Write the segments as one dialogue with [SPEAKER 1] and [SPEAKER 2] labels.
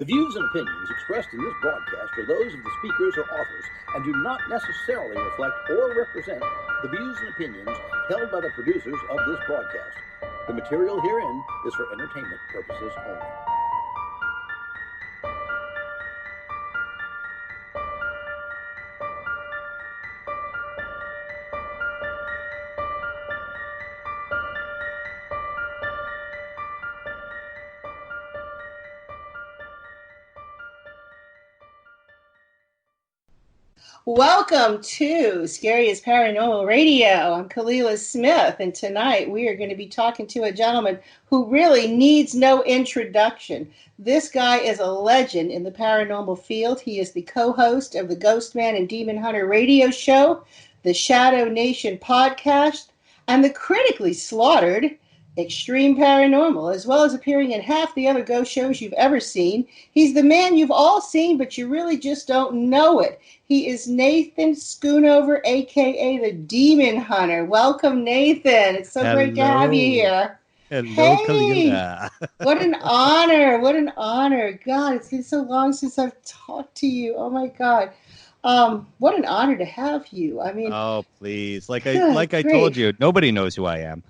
[SPEAKER 1] The views and opinions expressed in this broadcast are those of the speakers or authors and do not necessarily reflect or represent the views and opinions held by the producers of this broadcast. The material herein is for entertainment purposes only.
[SPEAKER 2] Welcome to Scariest Paranormal Radio. I'm Kalila Smith, and tonight we are going to be talking to a gentleman who really needs no introduction. This guy is a legend in the paranormal field. He is the co-host of the Ghost Man and Demon Hunter radio show, the Shadow Nation podcast, and the critically slaughtered Extreme Paranormal, as well as appearing in half the other ghost shows you've ever seen. He's the man you've all seen, but you really just don't know it. He is Nathan Schoonover, a.k.a. the Demon Hunter. Welcome, Nathan. It's so great to have you here.
[SPEAKER 3] Hello, Kalila.
[SPEAKER 2] What an honor. What an honor. God, it's been so long since I've talked to you. Oh, my God. What an honor to have you. I mean,
[SPEAKER 3] oh, please. Like I told you, nobody knows who I am.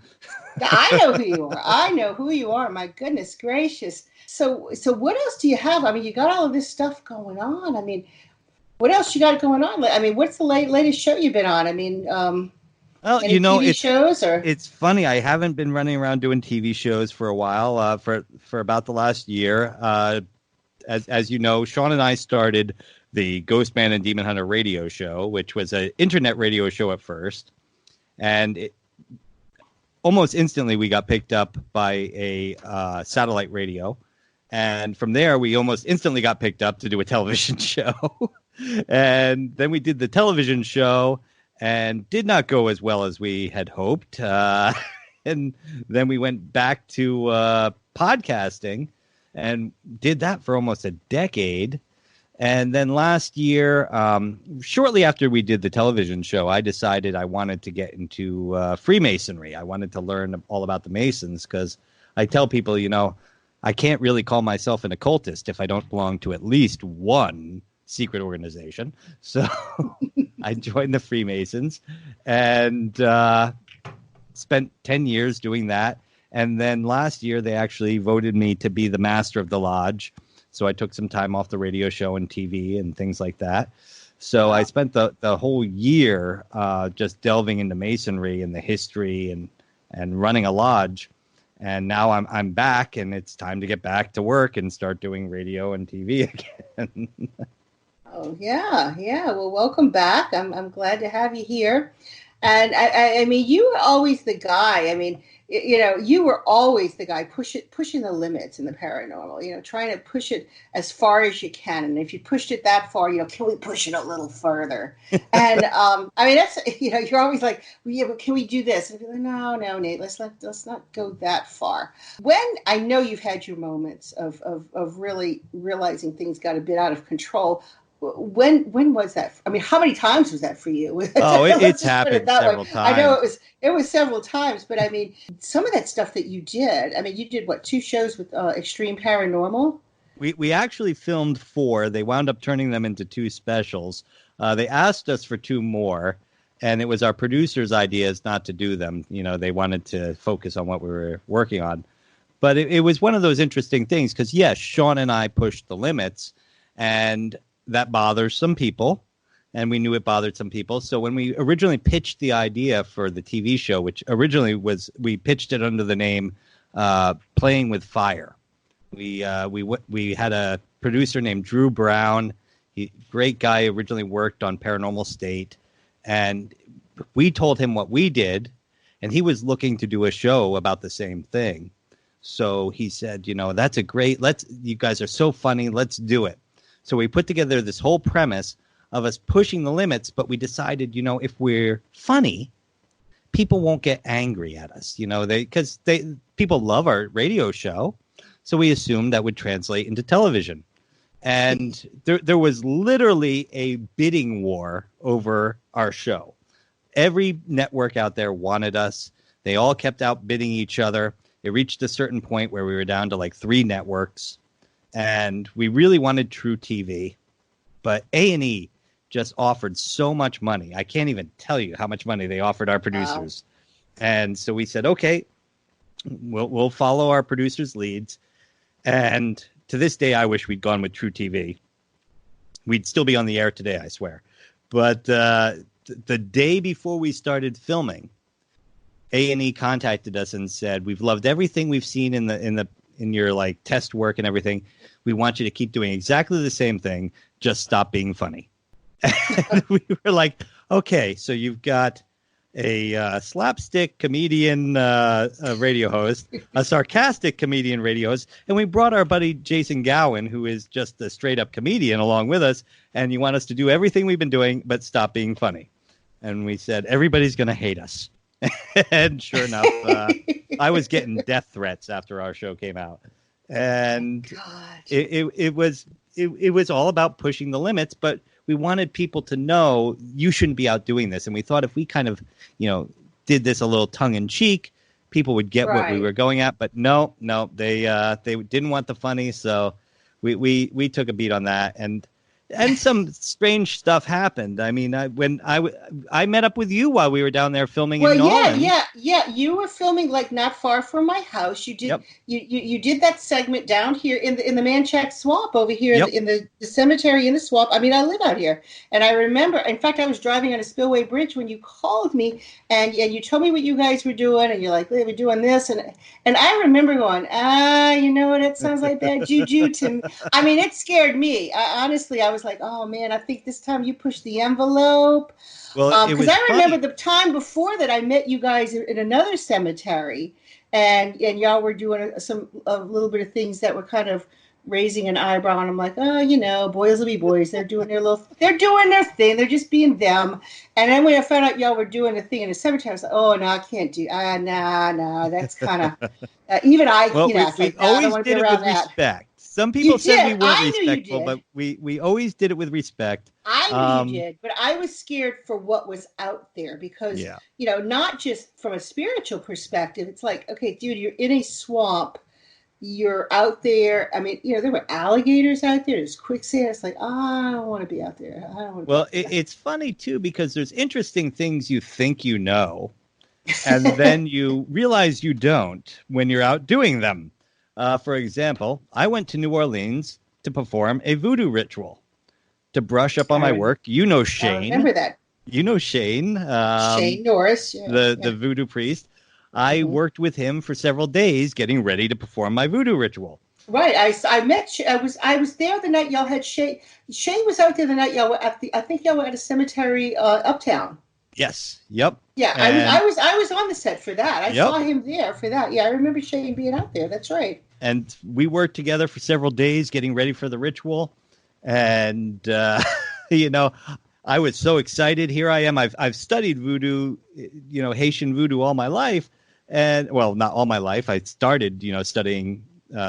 [SPEAKER 2] I know who you are. I know who you are. My goodness gracious. So what else do you have? I mean, you got all of this stuff going on. I mean, what else you got going on? I mean, what's the latest show you've been on? I mean,
[SPEAKER 3] well,
[SPEAKER 2] any TV shows or?
[SPEAKER 3] It's funny. I haven't been running around doing TV shows for a while. For about the last year. As you know, Sean and I started the Ghost Man and Demon Hunter radio show, which was an internet radio show at first, and almost instantly we got picked up by a satellite radio, and from there we almost instantly got picked up to do a television show. And then we did the television show and did not go as well as we had hoped. And then we went back to podcasting and did that for almost a decade. And then last year, shortly after we did the television show, I decided I wanted to get into Freemasonry. I wanted to learn all about the Masons because I tell people, you know, I can't really call myself an occultist if I don't belong to at least one secret organization. So I joined the Freemasons and spent 10 years doing that. And then last year, they actually voted me to be the master of the lodge. So I took some time off the radio show and TV and things like that. So I spent the whole year just delving into Masonry and the history and running a lodge. And now I'm back, and it's time to get back to work and start doing radio and TV again.
[SPEAKER 2] Oh, yeah. Well, welcome back. I'm glad to have you here. And I mean, you were always the guy. I mean, you know, you were always the guy pushing the limits in the paranormal, you know, trying to push it as far as you can. And if you pushed it that far, you know, can we push it a little further? And I mean, that's, you know, you're always like, well, yeah, but can we do this? And you're like, no, Nate, let's not go that far. When I know you've had your moments of really realizing things got a bit out of control. When was that? I mean, how many times was that for you?
[SPEAKER 3] Oh, it's happened several times.
[SPEAKER 2] I know it was several times, but I mean, some of that stuff that you did. I mean, you did what, 2 shows with Extreme Paranormal?
[SPEAKER 3] We actually filmed 4. They wound up turning them into 2 specials. They asked us for 2 more, and it was our producers' ideas not to do them. You know, they wanted to focus on what we were working on. But it was one of those interesting things because, yes, Sean and I pushed the limits, and that bothers some people, and we knew it bothered some people. So when we originally pitched the idea for the TV show, which originally we pitched it under the name Playing with Fire. We had a producer named Drew Brown. Great guy, originally worked on Paranormal State, and we told him what we did, and he was looking to do a show about the same thing. So he said, you know, that's you guys are so funny, let's do it. So we put together this whole premise of us pushing the limits, but we decided, you know, if we're funny, people won't get angry at us, you know, because people love our radio show. So we assumed that would translate into television. And there was literally a bidding war over our show. Every network out there wanted us. They all kept outbidding each other. It reached a certain point where we were down to like 3 networks. and we really wanted True TV, but A&E just offered so much money. I can't even tell you how much money they offered our producers. Wow. And so we said, okay, we'll follow our producers' leads. And to this day, I wish we'd gone with True TV. We'd still be on the air today, I swear. But the day before we started filming, A&E contacted us and said, "We've loved everything we've seen in your like test work and everything. We want you to keep doing exactly the same thing. Just stop being funny." And we were like, "Okay, so you've got a slapstick comedian radio host, a sarcastic comedian radio host, and we brought our buddy Jason Gowan, who is just a straight-up comedian, along with us, and you want us to do everything we've been doing but stop being funny." And we said, everybody's going to hate us. And sure enough, I was getting death threats after our show came out. And it was all about pushing the limits, but we wanted people to know you shouldn't be out doing this. And we thought if we kind of, did this a little tongue in cheek, people would get what we were going at. But no, they didn't want the funny. So we took a beat on that. And some strange stuff happened. I mean, when I met up with you while we were down there filming in Nolan.
[SPEAKER 2] Yeah. You were filming like not far from my house. You did you did that segment down here in the Manchac Swamp over here in the cemetery in the swamp. I mean, I live out here, and I remember. In fact, I was driving on a spillway bridge when you called me, and you told me what you guys were doing, and you're like, "They were doing this," and I remember going, you know what? It sounds like bad juju to me. I mean, it scared me. Honestly, I was like, oh man, I think this time you pushed the envelope.
[SPEAKER 3] Well,
[SPEAKER 2] because I remember the time before that I met you guys in another cemetery, and y'all were doing a little bit of things that were kind of raising an eyebrow, and I'm like, boys will be boys. They're doing their thing. They're just being them. And then when I found out y'all were doing a thing in a cemetery, I was like, oh no, I can't do. No, that's kind of even I.
[SPEAKER 3] Well, we
[SPEAKER 2] like,
[SPEAKER 3] always
[SPEAKER 2] I
[SPEAKER 3] did it with respect. Some people said we weren't respectful, but we always did it with respect.
[SPEAKER 2] I knew you did, but I was scared for what was out there because, not just from a spiritual perspective. It's like, okay, dude, you're in a swamp. You're out there. I mean, there were alligators out there. There's quicksand. It's like, I don't want to be out there. I don't want to.
[SPEAKER 3] Well, it's funny, too, because there's interesting things you think you know, and then you realize you don't when you're out doing them. For example, I went to New Orleans to perform a voodoo ritual to brush up on my work. You know Shane.
[SPEAKER 2] I remember that.
[SPEAKER 3] You know Shane.
[SPEAKER 2] Shane Norris.
[SPEAKER 3] The voodoo priest. I worked with him for several days getting ready to perform my voodoo ritual.
[SPEAKER 2] Right. I met. I was there the night y'all had Shane. Shane was out there the night y'all were I think y'all were at a cemetery uptown.
[SPEAKER 3] Yes. Yep.
[SPEAKER 2] Yeah, I was on the set for that. I saw him there for that. Yeah, I remember Shane being out there. That's right.
[SPEAKER 3] And we worked together for several days getting ready for the ritual. And, I was so excited. Here I am. I've studied voodoo, Haitian voodoo all my life. And, well, not all my life. I started, studying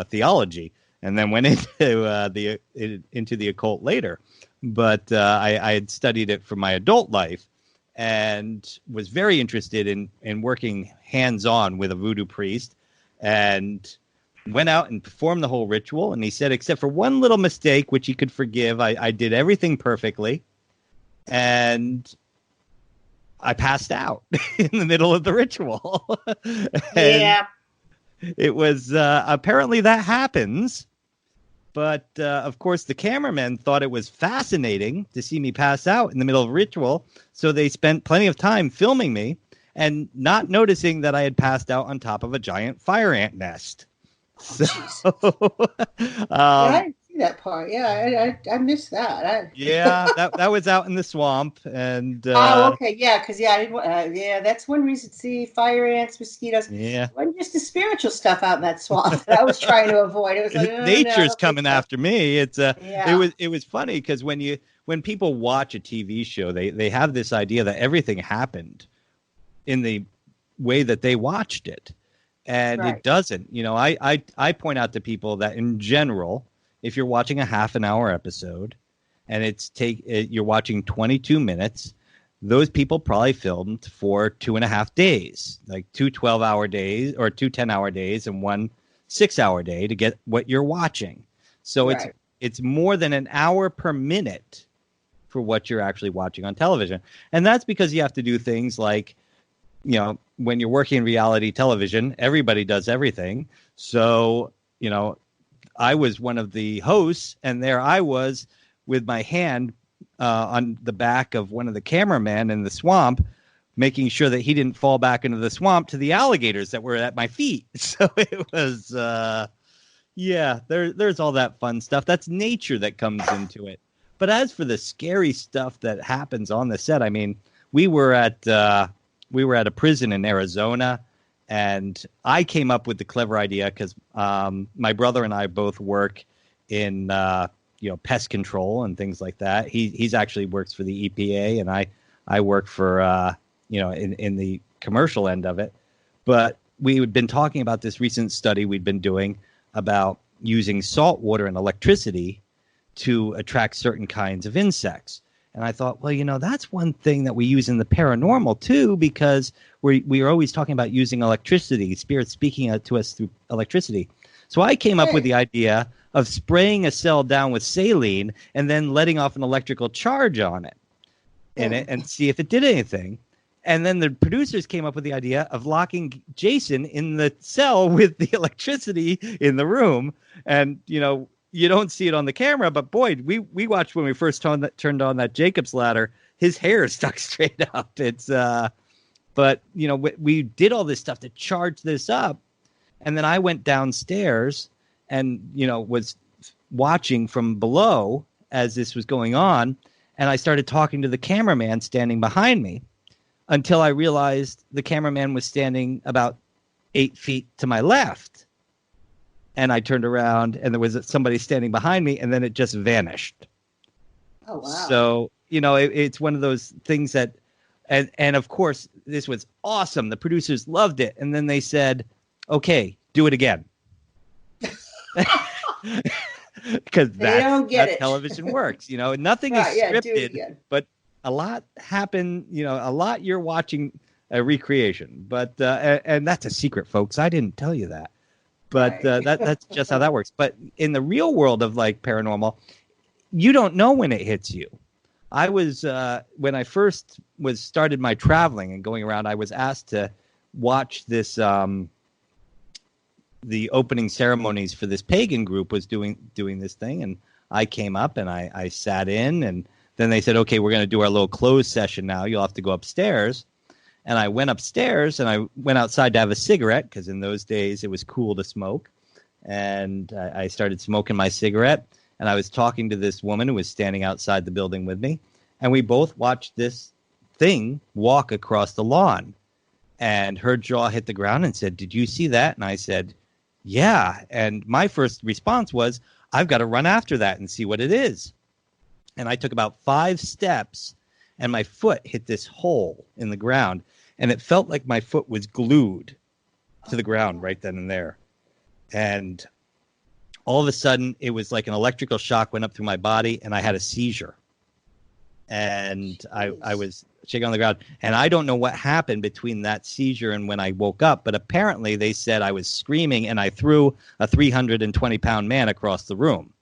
[SPEAKER 3] theology and then went into the occult later. But I had studied it for my adult life. And was very interested in working hands-on with a voodoo priest, and went out and performed the whole ritual. And he said, except for one little mistake, which he could forgive, I did everything perfectly. And I passed out in the middle of the ritual.
[SPEAKER 2] Yeah.
[SPEAKER 3] It was apparently that happens. But, of course, the cameramen thought it was fascinating to see me pass out in the middle of a ritual. So they spent plenty of time filming me and not noticing that I had passed out on top of a giant fire ant nest. So,
[SPEAKER 2] I didn't see that part. Yeah, I missed that.
[SPEAKER 3] Yeah, that was out in the swamp. And
[SPEAKER 2] okay, yeah, because I didn't. That's one reason. See, fire ants, mosquitoes.
[SPEAKER 3] Yeah,
[SPEAKER 2] it wasn't just the spiritual stuff out in that swamp that I was trying to avoid. It was like
[SPEAKER 3] nature's coming after me. It was funny because when people watch a TV show, they have this idea that everything happened in the way that they watched it. And It doesn't. I point out to people that in general, if you're watching a half an hour episode and you're watching 22 minutes, those people probably filmed for 2.5 days, like 2 12-hour days or 2 10-hour days and 1 6-hour day to get what you're watching. So
[SPEAKER 2] Right.
[SPEAKER 3] it's more than an hour per minute for what you're actually watching on television. And that's because you have to do things like, you know, when you're working in reality television, everybody does everything. So, you know, I was one of the hosts, and there I was with my hand on the back of one of the cameramen in the swamp, making sure that he didn't fall back into the swamp to the alligators that were at my feet. So it was, there's all that fun stuff. That's nature that comes into it. But as for the scary stuff that happens on the set, I mean, we were at a prison in Arizona, and I came up with the clever idea because my brother and I both work in pest control and things like that. He's actually works for the EPA, and I work for in the commercial end of it. But we had been talking about this recent study we'd been doing about using salt water and electricity to attract certain kinds of insects. And I thought, well, you know, that's one thing that we use in the paranormal too, because we are always talking about using electricity, spirits speaking to us through electricity. So I came up with the idea of spraying a cell down with saline and then letting off an electrical charge on it and see if it did anything. And then the producers came up with the idea of locking Jason in the cell with the electricity in the room. And, you know, you don't see it on the camera, but boy, we watched when we first turned on that Jacob's ladder, his hair stuck straight up. It's, but you know, we did all this stuff to charge this up. And then I went downstairs and, you know, was watching from below as this was going on. And I started talking to the cameraman standing behind me until I realized the cameraman was standing about 8 feet to my left. And I turned around and there was somebody standing behind me, and then it just vanished.
[SPEAKER 2] Oh, wow.
[SPEAKER 3] So, you know, it's one of those things that, and of course, this was awesome. The producers loved it. And then they said, okay, do it again. Because that's how television works. You know, nothing is scripted, but a lot happened, you know, a lot you're watching a recreation. But, and that's a secret, folks. I didn't tell you that. But that's just how that works. But in the real world of like paranormal, you don't know when it hits you. I was when I first started my traveling and going around, I was asked to watch this. The opening ceremonies for this pagan group was doing this thing, and I came up and I sat in, and then they said, "Okay, we're going to do our little closed session now. You'll have to go upstairs." And I went upstairs and I went outside to have a cigarette because in those days it was cool to smoke. And I started smoking my cigarette, and I was talking to this woman who was standing outside the building with me. And we both watched this thing walk across the lawn. And her jaw hit the ground and said, "Did you see that?" And I said, "Yeah." And my first response was, "I've got to run after that and see what it is." And I took about 5 steps, and my foot hit this hole in the ground. And it felt like my foot was glued to the ground right then and there. And all of a sudden, it was like an electrical shock went up through my body, and I had a seizure. And I was shaking on the ground. And I don't know what happened between that seizure and when I woke up, but apparently they said I was screaming, and I threw a 320-pound man across the room.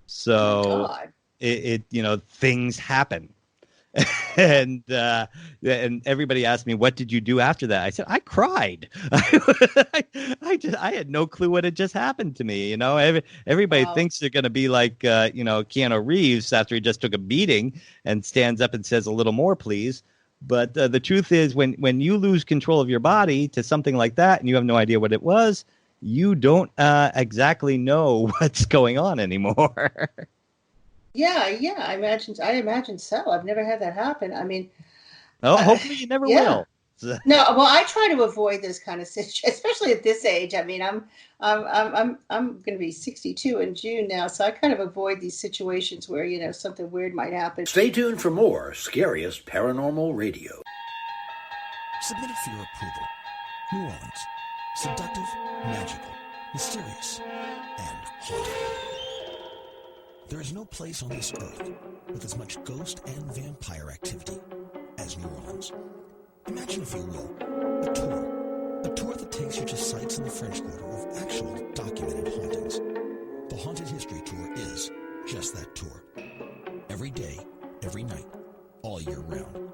[SPEAKER 3] So it you know, things happen. And everybody asked me, "What did you do after that?" I said, "I cried." I had no clue what had just happened to me. You know, everybody thinks they're going to be like you know, Keanu Reeves after he just took a beating and stands up and says, "A little more, please." But the truth is, when you lose control of your body to something like that, and you have no idea what it was, you don't exactly know what's going on anymore.
[SPEAKER 2] Yeah, I imagine so. I've never had that happen. I mean,
[SPEAKER 3] hopefully you never will.
[SPEAKER 2] No, well, I try to avoid this kind of situation, especially at this age. I mean, I'm going to be 62 in June now, so I kind of avoid these situations where, you know, something weird might happen.
[SPEAKER 1] Stay tuned for more Scariest Paranormal Radio.
[SPEAKER 4] Submitted for your approval. New Orleans. Seductive, magical, mysterious, and haunted. There is no place on this earth with as much ghost and vampire activity as New Orleans. Imagine, if you will, a tour that takes you to sites in the French Quarter of actual documented hauntings. The Haunted History Tour is just that tour. Every day, every night, all year round.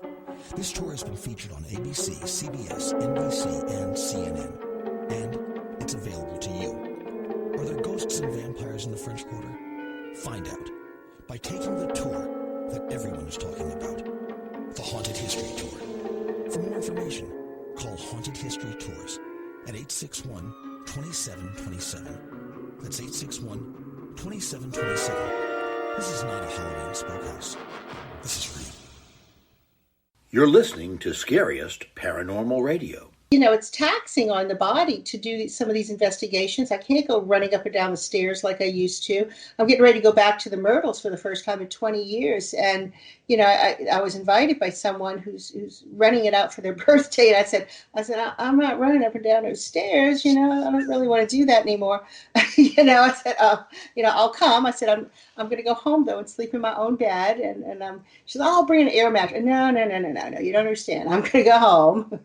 [SPEAKER 4] This tour has been featured on ABC, CBS, NBC, and CNN. And it's available to you. Are there ghosts and vampires in the French Quarter? Find out by taking the tour that everyone is talking about. The Haunted History Tour. For more information, call Haunted History Tours at 861-2727. That's 861-2727. This is not a Halloween spookhouse. This is real.
[SPEAKER 1] You're listening to Scariest Paranormal Radio.
[SPEAKER 2] It's taxing on the body to do some of these investigations. I can't go running up and down the stairs like I used to. I'm getting ready to go back to the Myrtles for the first time in 20 years. And, I was invited by someone who's renting it out for their birthday. And I said, I'm not running up and down those stairs. I don't really want to do that anymore. I said, I'll come. I said, I'm going to go home, though, and sleep in my own bed. And she's like, I'll bring an air mattress. No, you don't understand. I'm going to go home.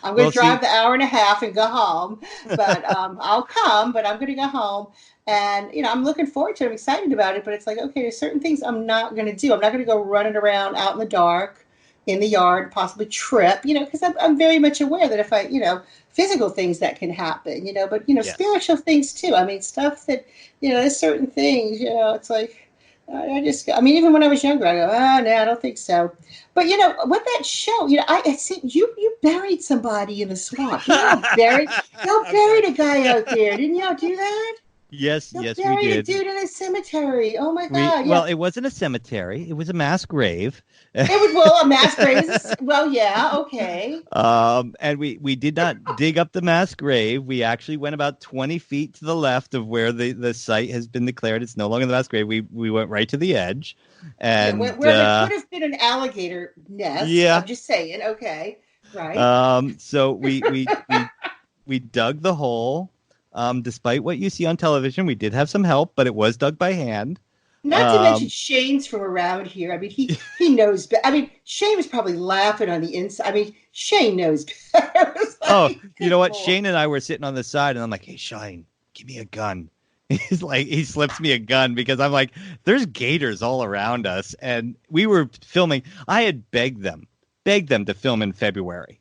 [SPEAKER 2] I'm going to drive the hour and a half and go home. But I'll come, but I'm going to go home. And, I'm looking forward to it. I'm excited about it. But it's like, okay, there's certain things I'm not going to do. I'm not going to go running around out in the dark in the yard, possibly trip, because I'm very much aware that if I, physical things that can happen, but,
[SPEAKER 3] Yes.
[SPEAKER 2] spiritual things too. I mean, stuff that, there's certain things, it's like, even when I was younger, I go, no, I don't think so. But, with that show, I see you buried somebody in the swamp. Y'all buried a guy out there. Didn't y'all do that?
[SPEAKER 3] Yes,
[SPEAKER 2] You
[SPEAKER 3] we
[SPEAKER 2] buried
[SPEAKER 3] did.
[SPEAKER 2] a dude in a cemetery. Oh my God!
[SPEAKER 3] Well, it wasn't a cemetery; it was a mass grave.
[SPEAKER 2] A mass grave. Okay.
[SPEAKER 3] And we did not dig up the mass grave. We actually went about 20 feet to the left of where the site has been declared. It's no longer the mass grave. We went right to the edge, and
[SPEAKER 2] where there could have been an alligator nest.
[SPEAKER 3] Yeah.
[SPEAKER 2] I'm just saying. Okay. Right.
[SPEAKER 3] So we dug the hole. Despite what you see on television, we did have some help, but it was dug by hand.
[SPEAKER 2] Not to mention Shane's from around here. I mean, he knows. Shane was probably laughing on the inside. I mean, Shane knows better.
[SPEAKER 3] You know what? Shane and I were sitting on the side, and I'm like, "Hey, Shane, give me a gun." He's like, he slips me a gun because I'm like, "There's gators all around us," and we were filming. I had begged them to film in February.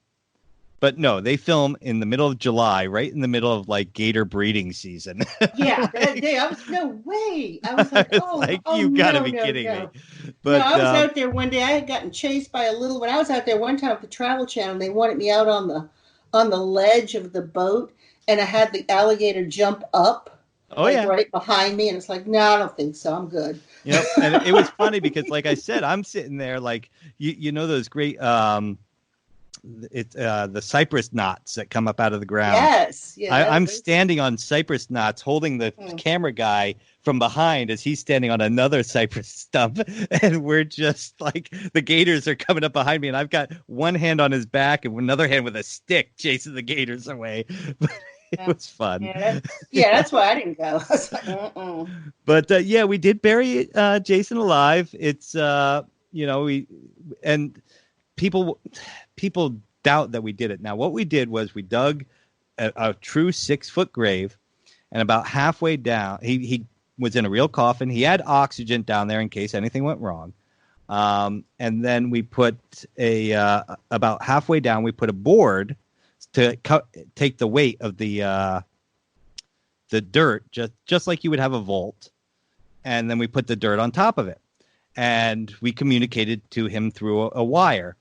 [SPEAKER 3] But no, they film in the middle of July, right in the middle of like gator breeding season.
[SPEAKER 2] Yeah, that day I was no way. I was like,
[SPEAKER 3] you gotta be kidding me. But
[SPEAKER 2] I was out there one day. I had gotten chased by a little one. I was out there one time with the Travel Channel. And they wanted me out on the ledge of the boat, and I had the alligator jump up. Right behind me, and it's like, no, I don't think so. I'm good.
[SPEAKER 3] And it was funny because, like I said, I'm sitting there like you know those great. It's the cypress knots that come up out of the ground.
[SPEAKER 2] Yes. Yeah,
[SPEAKER 3] I'm standing on cypress knots holding the camera guy from behind as he's standing on another cypress stump. And we're just like, the gators are coming up behind me. And I've got one hand on his back and another hand with a stick chasing the gators away. It was fun.
[SPEAKER 2] That's why I didn't go. I was like,
[SPEAKER 3] But we did bury Jason alive. It's, people doubt that we did it. Now, what we did was we dug a true 6-foot grave, and about halfway down, he was in a real coffin. He had oxygen down there in case anything went wrong. And then we put about halfway down, we put a board to take the weight of the dirt, just like you would have a vault. And then we put the dirt on top of it. And we communicated to him through a wire.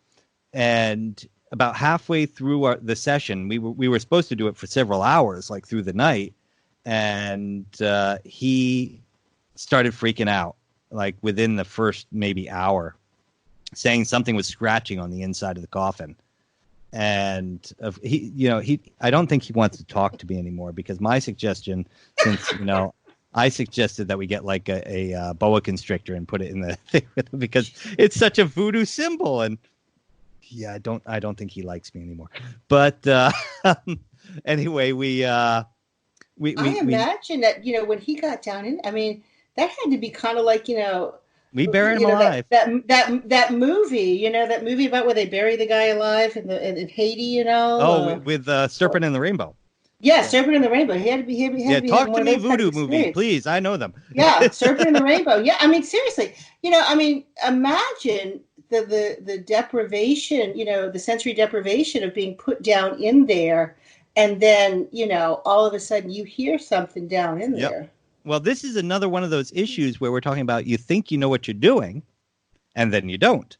[SPEAKER 3] And about halfway through the session, we were supposed to do it for several hours, like through the night. And he started freaking out, like within the first maybe hour, saying something was scratching on the inside of the coffin. And I don't think he wants to talk to me anymore, because my suggestion, since I suggested that we get like a boa constrictor and put it in the thing because it's such a voodoo symbol. And I don't think he likes me anymore. But anyway, I
[SPEAKER 2] imagine that when he got down in, that had to be kind of like
[SPEAKER 3] we buried him alive.
[SPEAKER 2] That movie, that movie about where they bury the guy alive in Haiti,
[SPEAKER 3] with Serpent and the Rainbow.
[SPEAKER 2] Yeah, Serpent in the Rainbow. He had to be. He had
[SPEAKER 3] Yeah,
[SPEAKER 2] to be
[SPEAKER 3] talk
[SPEAKER 2] having
[SPEAKER 3] to
[SPEAKER 2] one
[SPEAKER 3] me,
[SPEAKER 2] of those types
[SPEAKER 3] voodoo
[SPEAKER 2] of
[SPEAKER 3] movie,
[SPEAKER 2] experience.
[SPEAKER 3] please. I know them.
[SPEAKER 2] Yeah, Serpent in the Rainbow. Yeah, I mean, seriously, imagine the deprivation, the sensory deprivation of being put down in there, and then all of a sudden you hear something down in
[SPEAKER 3] Yep.
[SPEAKER 2] there.
[SPEAKER 3] Well, this is another one of those issues where we're talking about you think you know what you're doing, and then you don't,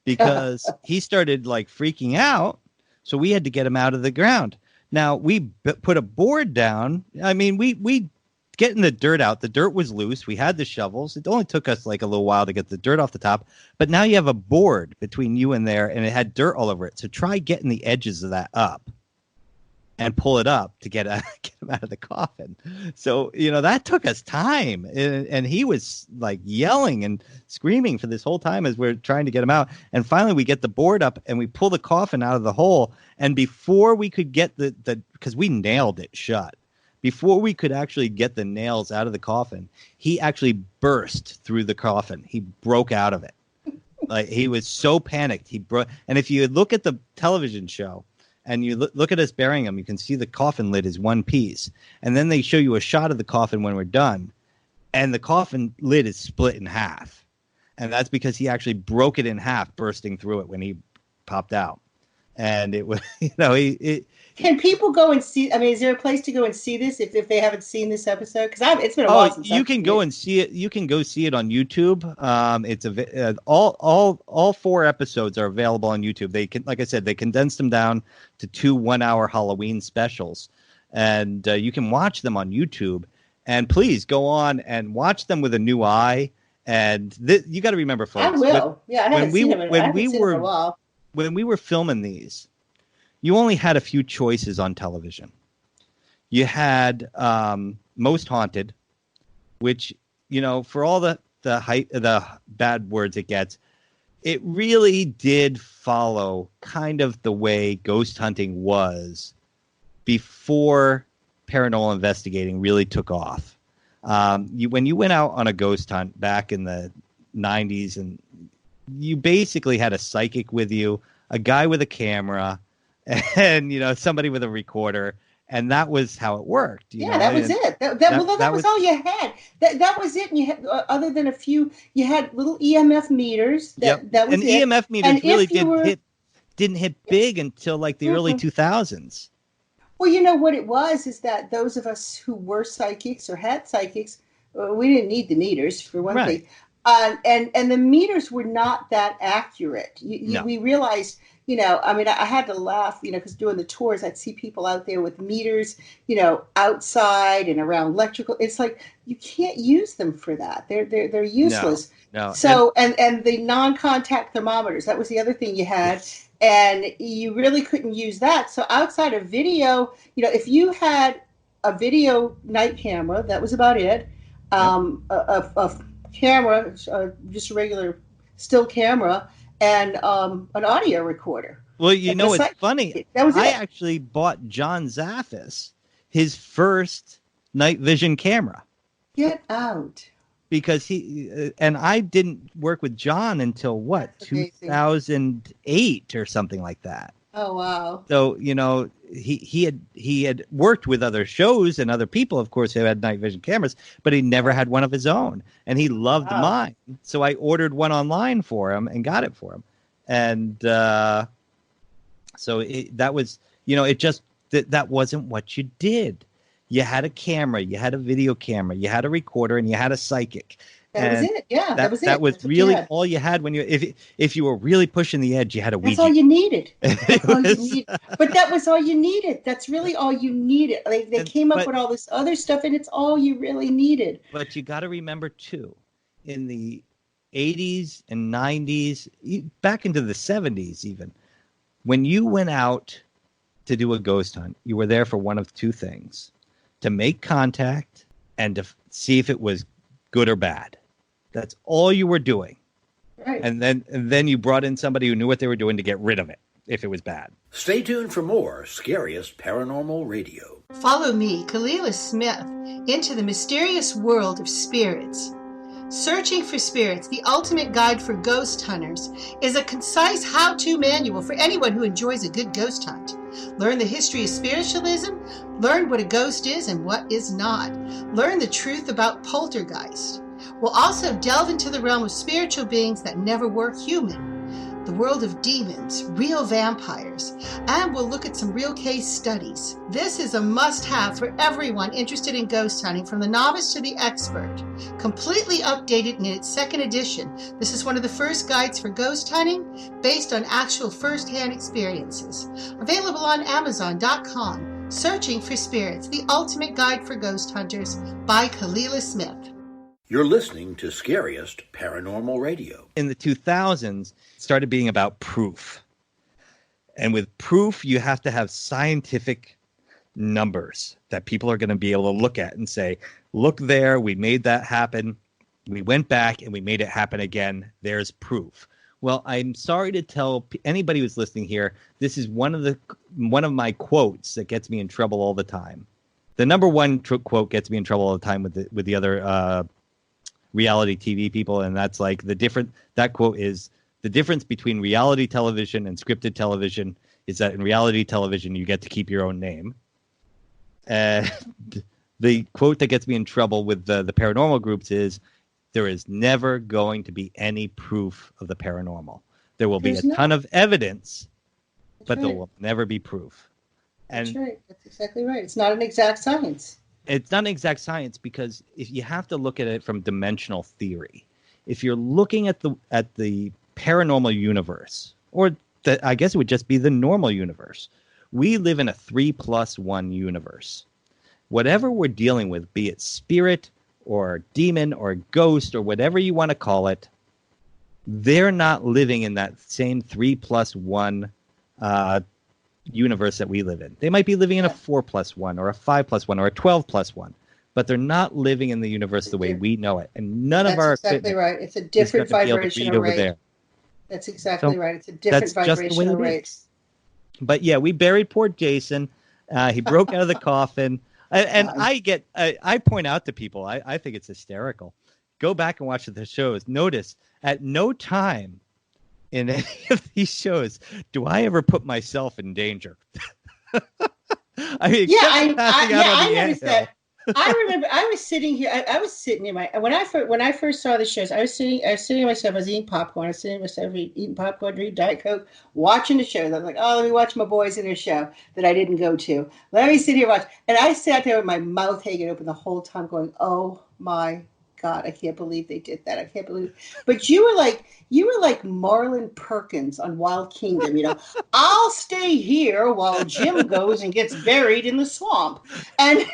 [SPEAKER 3] because he started like freaking out. So we had to get him out of the ground. Now we put a board down. I mean, we getting the dirt out. The dirt was loose. We had the shovels. It only took us like a little while to get the dirt off the top. But now you have a board between you and there, and it had dirt all over it. So try getting the edges of that up and pull it up to get him out of the coffin. So, that took us time. And he was like yelling and screaming for this whole time as we're trying to get him out. And finally we get the board up and we pull the coffin out of the hole. And before we could get because we nailed it shut, before we could actually get the nails out of the coffin, he actually burst through the coffin. He broke out of it. Like, he was so panicked. He broke. And if you look at the television show, and you look at us burying him, you can see the coffin lid is one piece. And then they show you a shot of the coffin when we're done. And the coffin lid is split in half. And that's because he actually broke it in half, bursting through it when he popped out. And it was,
[SPEAKER 2] Can people go and see? I mean, is there a place to go and see this if they haven't seen this episode? Because it's been a while since
[SPEAKER 3] you can go and see it. You can go see it on YouTube. It's all 4 episodes are available on YouTube. They can, like I said, they condensed them down to 2 1-hour Halloween specials, and you can watch them on YouTube. And please go on and watch them with a new eye. And you got to remember, folks.
[SPEAKER 2] I will. I haven't seen them in a while.
[SPEAKER 3] When we were filming these, you only had a few choices on television. You had Most Haunted, which, for all the bad words it gets, it really did follow kind of the way ghost hunting was before paranormal investigating really took off. When you went out on a ghost hunt back in the 90s, and you basically had a psychic with you, a guy with a camera, and somebody with a recorder, and that was how it worked.
[SPEAKER 2] That was it. That was all you had. That was it. And you had, other than a few, you had little EMF meters. That was
[SPEAKER 3] and
[SPEAKER 2] it.
[SPEAKER 3] EMF meters really didn't hit big until like the early 2000s.
[SPEAKER 2] Well, you know what it was is that those of us who were psychics or had psychics, we didn't need the meters for one thing. And the meters were not that accurate. We realized, I had to laugh, because doing the tours, I'd see people out there with meters, outside and around electrical. It's like, you can't use them for that. They're useless.
[SPEAKER 3] No.
[SPEAKER 2] So, and the non-contact thermometers, that was the other thing you had. And you really couldn't use that. So outside of video, if you had a video night camera, that was about it. A camera, just a regular still camera, and an audio recorder.
[SPEAKER 3] Well, it's funny.
[SPEAKER 2] That was
[SPEAKER 3] I actually bought John Zaffis his first night vision camera.
[SPEAKER 2] Get out.
[SPEAKER 3] Because I didn't work with John until 2008 or something like that.
[SPEAKER 2] Oh, wow.
[SPEAKER 3] So, he had worked with other shows and other people, of course, who had night vision cameras, but he never had one of his own, and he loved mine. So I ordered one online for him and got it for him. And so that was, it just, that wasn't what you did. You had a camera, you had a video camera, you had a recorder, and you had a psychic.
[SPEAKER 2] That was it. Yeah, that was it.
[SPEAKER 3] That was really all you had when if you were really pushing the edge, you had a Ouija.
[SPEAKER 2] That's all you needed. But that was all you needed. That's really all you needed. They came up with all this other stuff, and it's all you really needed.
[SPEAKER 3] But you got to remember too, in the 80s and 90s, back into the 70s even, when you went out to do a ghost hunt, you were there for one of two things: to make contact and to see if it was good or bad. That's all you were doing.
[SPEAKER 2] Right.
[SPEAKER 3] And then you brought in somebody who knew what they were doing to get rid of it if it was bad.
[SPEAKER 1] Stay tuned for more Scariest Paranormal Radio.
[SPEAKER 2] Follow me, Kalila Smith, into the mysterious world of spirits. Searching for Spirits, the ultimate guide for ghost hunters, is a concise how-to manual for anyone who enjoys a good ghost hunt. Learn the history of spiritualism. Learn what a ghost is and what is not. Learn the truth about poltergeist. We'll also delve into the realm of spiritual beings that never were human, the world of demons, real vampires, and we'll look at some real case studies. This is a must-have for everyone interested in ghost hunting, from the novice to the expert. Completely updated in its second edition, this is one of the first guides for ghost hunting based on actual first-hand experiences. Available on Amazon.com. Searching for Spirits, the ultimate guide for ghost hunters, by Kalila Smith.
[SPEAKER 1] You're listening to Scariest Paranormal Radio.
[SPEAKER 3] In the 2000s, it started being about proof. And with proof, you have to have scientific numbers that people are going to be able to look at and say, look there, we made that happen. We went back and we made it happen again. There's proof. Well, I'm sorry to tell anybody who's listening here, this is one of my quotes that gets me in trouble all the time. The number one quote gets me in trouble all the time with the other reality TV people, and that's like that quote is, the difference between reality television and scripted television is that in reality television you get to keep your own name. And the quote that gets me in trouble with the paranormal groups is, there is never going to be any proof of the paranormal. There will be a ton of evidence, but there will never be proof.
[SPEAKER 2] That's right. That's exactly right. It's not an exact science.
[SPEAKER 3] It's not an exact science, because if you have to look at it from dimensional theory, if you're looking at the paranormal universe, or I guess it would just be the normal universe, we live in a 3+1 universe. Whatever we're dealing with, be it spirit or demon or ghost or whatever you want to call it, they're not living in that same 3+1 universe that we live in. They might be living in a 4+1 or a 5+1 or a 12+1, but they're not living in the universe the way we know it. And none of our
[SPEAKER 2] exactly right. It's a different vibrational rate. That's exactly right. It's a different vibrational rate.
[SPEAKER 3] But yeah, we buried poor Jason. He broke out of the coffin. And I point out to people, I think it's hysterical. Go back and watch the shows. Notice at no time in any of these shows do I ever put myself in danger. I mean,
[SPEAKER 2] I noticed that. I remember I was sitting here. I was sitting in my when I first saw the shows. I was sitting myself. I was eating popcorn. I was sitting myself eating popcorn, drinking Diet Coke, watching the shows. I was like, oh, let me watch my boys in their show that I didn't go to. Let me sit here and watch. And I sat there with my mouth hanging open the whole time, going, oh my God, I can't believe they did that. I can't believe. But you were like Marlon Perkins on Wild Kingdom. You know, I'll stay here while Jim goes and gets buried in the swamp, and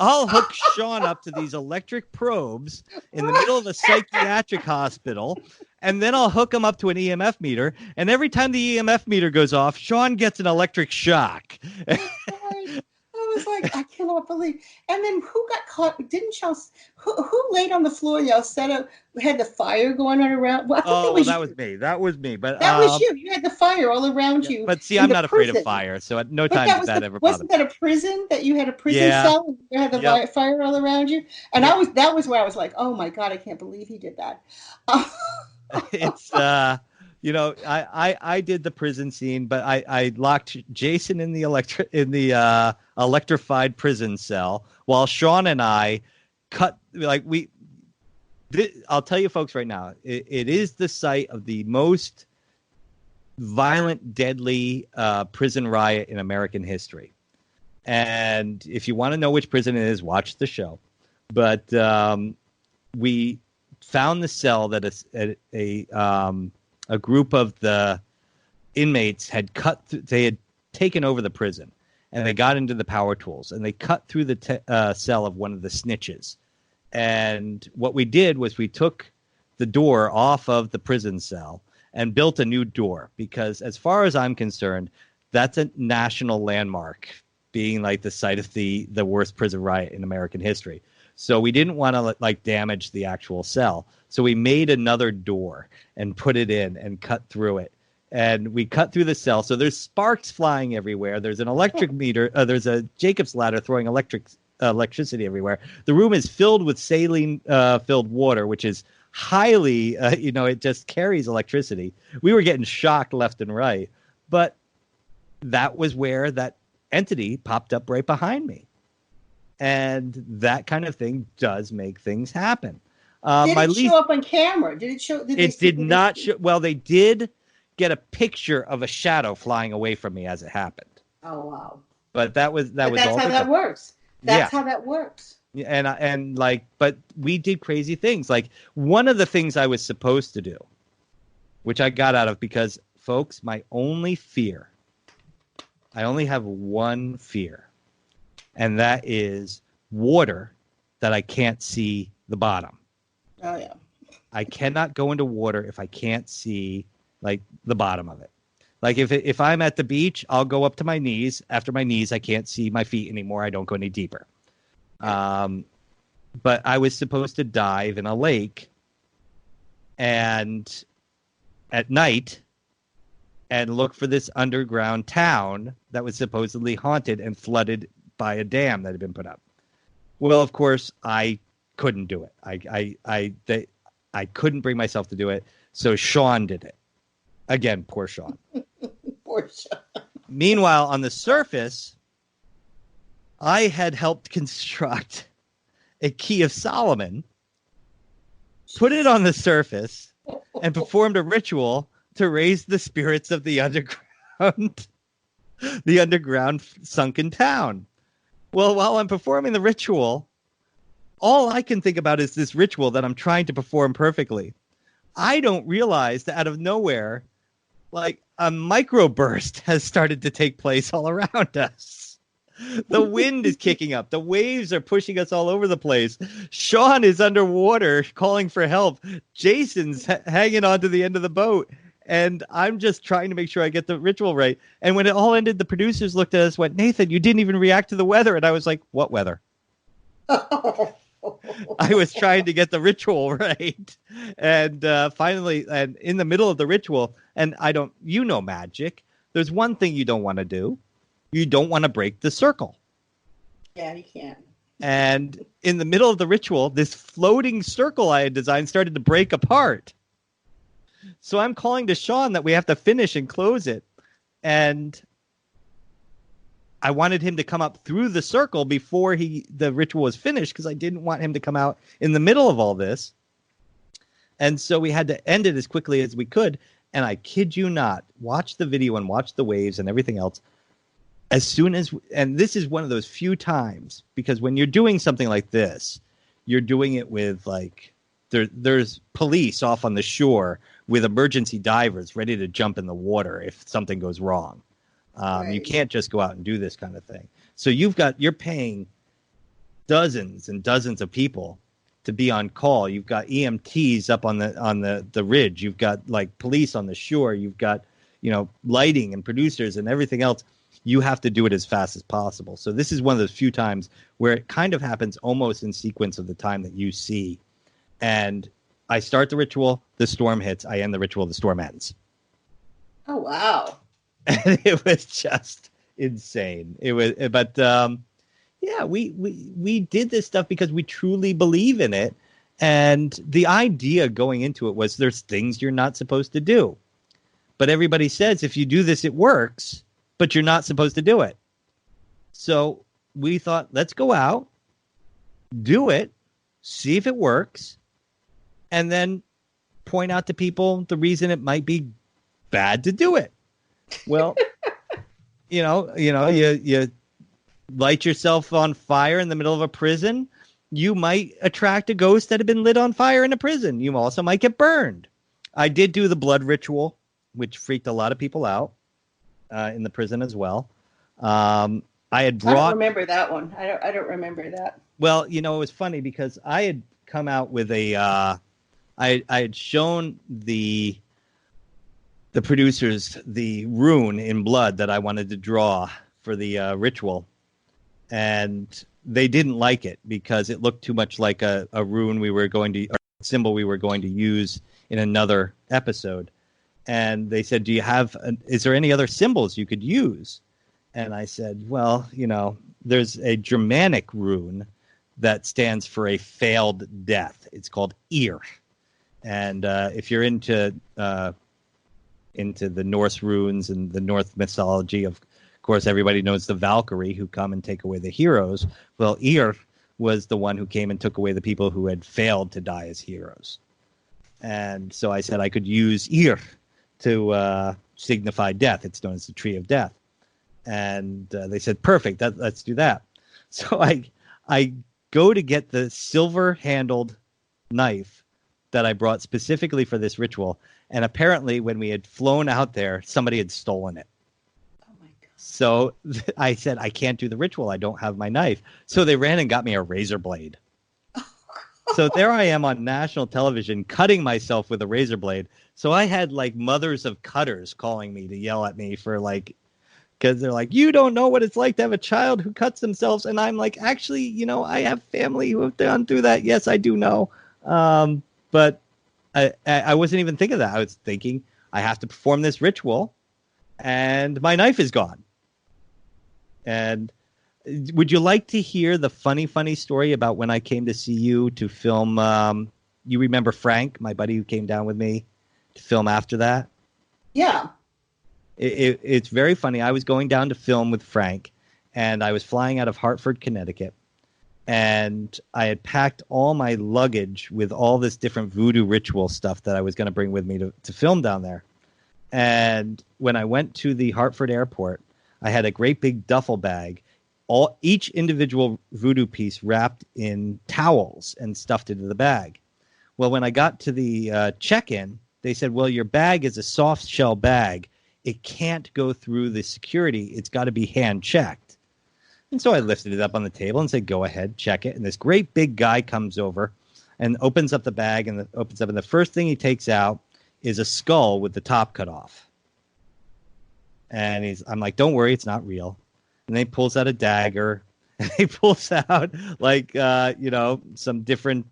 [SPEAKER 3] I'll hook Sean up to these electric probes in the middle of a psychiatric hospital, and then I'll hook him up to an EMF meter. And every time the EMF meter goes off, Sean gets an electric shock.
[SPEAKER 2] I was like, I cannot believe. And then who got caught? Didn't y'all? Who laid on the floor? Y'all set up, had the fire going on around. Well,
[SPEAKER 3] that was me. That was me. But
[SPEAKER 2] that was you. You had the fire all around you.
[SPEAKER 3] But see, I'm not afraid of fire, so at no time did that ever bother me.
[SPEAKER 2] Wasn't that a prison that you had a prison cell and you had the fire all around you? And that was where I was like, oh my God, I can't believe he did that.
[SPEAKER 3] It's you know, I did the prison scene, but I locked Jason in the electrified prison cell while Sean and I cut I'll tell you folks right now, it is the site of the most violent, deadly prison riot in American history. And if you want to know which prison it is, watch the show. But we found the cell that a group of the inmates had they had taken over the prison, and they got into the power tools, and they cut through the cell of one of the snitches. And what we did was we took the door off of the prison cell and built a new door, because as far as I'm concerned, that's a national landmark, being like the site of the worst prison riot in American history. So we didn't want to damage the actual cell. So we made another door and put it in and cut through it. And we cut through the cell. So there's sparks flying everywhere. There's an electric meter. There's a Jacob's ladder throwing electricity everywhere. The room is filled with saline filled water, which is highly, it just carries electricity. We were getting shocked left and right. But that was where that entity popped up right behind me. And that kind of thing does make things happen.
[SPEAKER 2] Did it show up on camera? Did it show?
[SPEAKER 3] It did not show. Well, they did get a picture of a shadow flying away from me as it happened.
[SPEAKER 2] Oh, wow.
[SPEAKER 3] But that was
[SPEAKER 2] that's
[SPEAKER 3] all
[SPEAKER 2] how that works. That's
[SPEAKER 3] Yeah.
[SPEAKER 2] how that works.
[SPEAKER 3] And like, but we did crazy things. Like, one of the things I was supposed to do, which I got out of, because folks, I only have one fear, and that is water that I can't see the bottom.
[SPEAKER 2] Oh, yeah.
[SPEAKER 3] I cannot go into water if I can't see like the bottom of it. Like if I'm at the beach, I'll go up to my knees. After my knees, I can't see my feet anymore. I don't go any deeper. But I was supposed to dive in a lake and at night and look for this underground town that was supposedly haunted and flooded by a dam that had been put up. Well, of course, I couldn't do it. I couldn't bring myself to do it. So Sean did it. Again, poor Sean.
[SPEAKER 2] Poor Sean.
[SPEAKER 3] Meanwhile, on the surface, I had helped construct a Key of Solomon, put it on the surface, and performed a ritual to raise the spirits of the underground sunken town. Well, while I'm performing the ritual, all I can think about is this ritual that I'm trying to perform perfectly. I don't realize that out of nowhere, like a microburst has started to take place all around us. The wind is kicking up. The waves are pushing us all over the place. Sean is underwater calling for help. Jason's hanging onto the end of the boat. And I'm just trying to make sure I get the ritual right. And when it all ended, the producers looked at us and went, "Nathan, you didn't even react to the weather." And I was like, "What weather?" I was trying to get the ritual right. And finally, and in the middle of the ritual, and magic, there's one thing you don't want to do. You don't want to break the circle.
[SPEAKER 2] Yeah, you can't.
[SPEAKER 3] And in the middle of the ritual, this floating circle I had designed started to break apart. So I'm calling to Sean that we have to finish and close it. And I wanted him to come up through the circle before the ritual was finished, because I didn't want him to come out in the middle of all this. And so we had to end it as quickly as we could. And I kid you not, watch the video and watch the waves and everything else. As soon as, and this is one of those few times, because when you're doing something like this, you're doing it with like, there's police off on the shore with emergency divers ready to jump in the water if something goes wrong. Right. You can't just go out and do this kind of thing. So you're paying dozens and dozens of people to be on call. You've got EMTs up on the ridge. You've got like police on the shore. You've got, lighting and producers and everything else. You have to do it as fast as possible. So this is one of those few times where it kind of happens almost in sequence of the time that you see. And I start the ritual, the storm hits. I end the ritual, the storm ends.
[SPEAKER 2] Oh, wow.
[SPEAKER 3] And it was just insane. It was, but we did this stuff because we truly believe in it. And the idea going into it was there's things you're not supposed to do. But everybody says if you do this, it works. But you're not supposed to do it. So we thought, let's go out, do it, see if it works, and then point out to people the reason it might be bad to do it. Well, you light yourself on fire in the middle of a prison. You might attract a ghost that had been lit on fire in a prison. You also might get burned. I did do the blood ritual, which freaked a lot of people out. In the prison as well. I don't
[SPEAKER 2] remember that one. I don't remember that.
[SPEAKER 3] Well, it was funny because I had come out with I had shown the producers the rune in blood that I wanted to draw for the ritual, and they didn't like it because it looked too much like a rune or symbol we were going to use in another episode. And they said, is there any other symbols you could use? And I said, well, there's a Germanic rune that stands for a failed death. It's called Ir. And if you're into the Norse runes and the Norse mythology of Of course, everybody knows the Valkyrie who come and take away the heroes. Well, Ir was the one who came and took away the people who had failed to die as heroes. And so I said I could use Ir to signify death. It's known as the Tree of Death. And they said, perfect, let's do that. So I go to get the silver-handled knife that I brought specifically for this ritual. And apparently when we had flown out there, somebody had stolen it. So I said, I can't do the ritual. I don't have my knife. So they ran and got me a razor blade. So there I am on national television cutting myself with a razor blade. So I had like mothers of cutters calling me to yell at me for like, because they're like, you don't know what it's like to have a child who cuts themselves. And I'm like, actually, you know, I have family who have gone through that. Yes, I do know. But I wasn't even thinking that. I was thinking I have to perform this ritual and my knife is gone. And would you like to hear the funny story about when I came to see you to film? You remember Frank, my buddy who came down with me to film after that?
[SPEAKER 2] Yeah.
[SPEAKER 3] It's very funny. I was going down to film with Frank, and I was flying out of Hartford, Connecticut. And I had packed all my luggage with all this different voodoo ritual stuff that I was going to bring with me to film down there. And when I went to the Hartford airport, I had a great big duffel bag, each individual voodoo piece wrapped in towels and stuffed into the bag. Well, when I got to the check-in, they said, well, your bag is a soft shell bag. It can't go through the security. It's got to be hand checked. And so I lifted it up on the table and said, go ahead, check it. And this great big guy comes over and opens up the bag and the first thing he takes out is a skull with the top cut off. And I'm like, don't worry, it's not real. And then he pulls out a dagger. And he pulls out, like, some different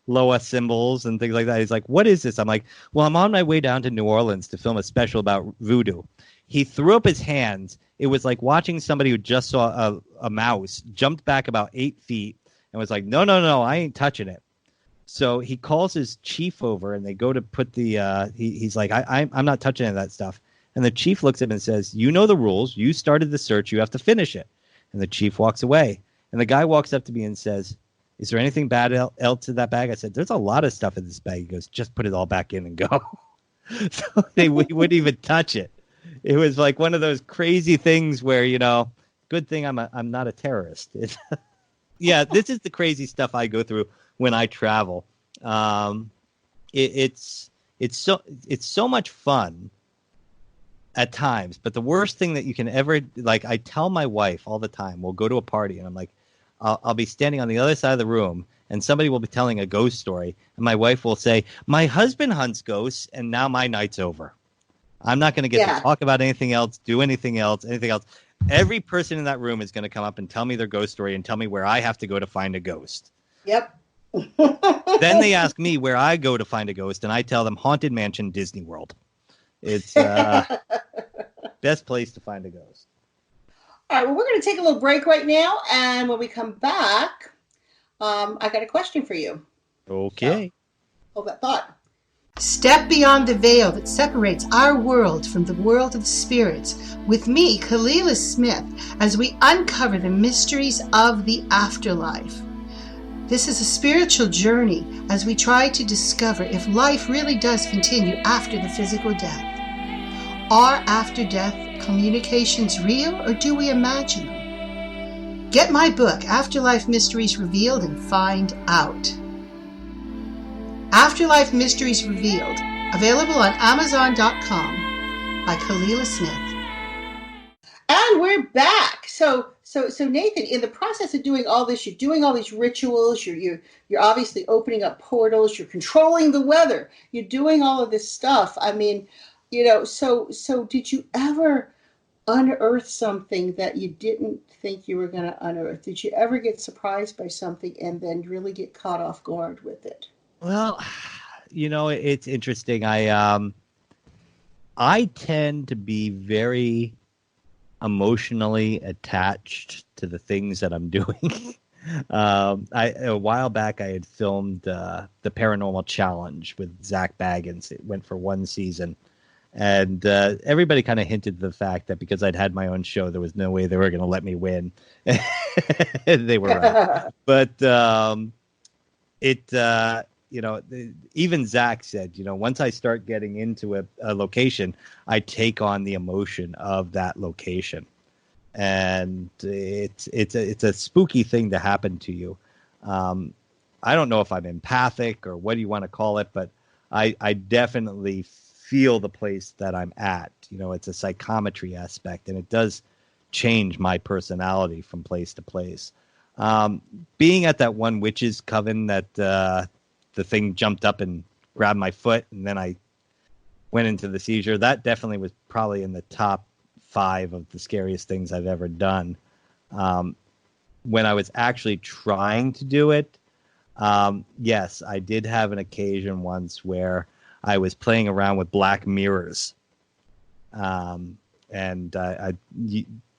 [SPEAKER 3] Loa symbols and things like that. He's like, what is this? I'm like, well, I'm on my way down to New Orleans to film a special about voodoo. He threw up his hands. It was like watching somebody who just saw a mouse, jumped back about 8 feet, and was like, no, I ain't touching it. So he calls his chief over, and they go to put the he's like, I'm not touching any of that stuff. And the chief looks at him and says, you know the rules. You started the search. You have to finish it. And the chief walks away. And the guy walks up to me and says, is there anything bad else in that bag? I said, there's a lot of stuff in this bag. He goes, just put it all back in and go. So we wouldn't even touch it. It was like one of those crazy things where, you know, good thing I'm not a terrorist. Yeah, this is the crazy stuff I go through when I travel. It's so much fun at times, but the worst thing that you can ever, like, I tell my wife all the time, we'll go to a party and I'm like, I'll be standing on the other side of the room and somebody will be telling a ghost story and my wife will say, my husband hunts ghosts and now my night's over. I'm not going to get to talk about anything else, do anything else. Every person in that room is going to come up and tell me their ghost story and tell me where I have to go to find a ghost.
[SPEAKER 2] Yep.
[SPEAKER 3] Then they ask me where I go to find a ghost and I tell them Haunted Mansion, Disney World. It's best place to find a ghost.
[SPEAKER 2] All right, well, we're going to take a little break right now, and when we come back, I got a question for you.
[SPEAKER 3] Okay.
[SPEAKER 2] So, hold that thought. Step beyond the veil that separates our world from the world of spirits with me, Kalila Smith, as we uncover the mysteries of the afterlife. This is a spiritual journey as we try to discover if life really does continue after the physical death. Are after-death communications real, or do we imagine them? Get my book, Afterlife Mysteries Revealed, and find out. Afterlife Mysteries Revealed, available on Amazon.com by Kalila Smith. And we're back. So Nathan, in the process of doing all this, you're doing all these rituals. You're obviously opening up portals. You're controlling the weather. You're doing all of this stuff. I mean, you know, so did you ever unearth something that you didn't think you were going to unearth? Did you ever get surprised by something and then really get caught off guard with it?
[SPEAKER 3] Well, you know, it's interesting. I tend to be very emotionally attached to the things that I'm doing. A while back, I had filmed the Paranormal Challenge with Zach Baggins. It went for one season. And everybody kind of hinted the fact that because I'd had my own show, there was no way they were going to let me win. They were right. But even Zach said, once I start getting into a location, I take on the emotion of that location. And it's a spooky thing to happen to you. I don't know if I'm empathic or what do you want to call it, but I definitely feel the place that I'm at. It's a psychometry aspect, and it does change my personality from place to place. Being at that one witch's coven that the thing jumped up and grabbed my foot, and then I went into the seizure, that definitely was probably in the top 5 of the scariest things I've ever done. When I was actually trying to do it, yes, I did have an occasion once where I was playing around with black mirrors.